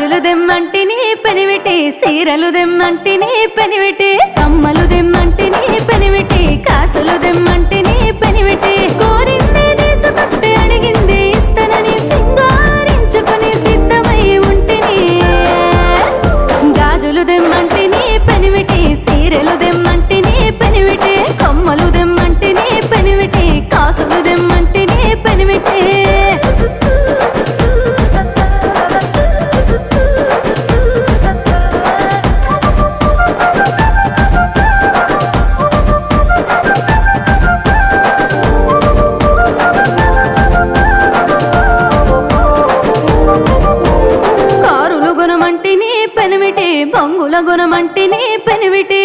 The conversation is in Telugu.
గాజులు దెమ్మంటిని పెనివిటి సీరలు దెమ్మంటిని పెనివిటి కమ్మలు దెమ్మంటిని పెనివిటి కాసులు దెమ్మంటిని పెనివిటి కోరింది తీసుకొస్తే అడిగింది ఇస్తానని సింగారించుకొని సిద్ధమై ఉంటిని గాజులు దెమ్మంటిని పెనివిటి సీరలు దెమ్మంటిని పెనివిటి కమ్మలు దెమ్మంటిని పెనివిటి కాసులు దెమ్మంటిని పెనివిటి కారులు గుణమంటిని పెనివిటి బంగుల గుణమంటిని పెనివిటి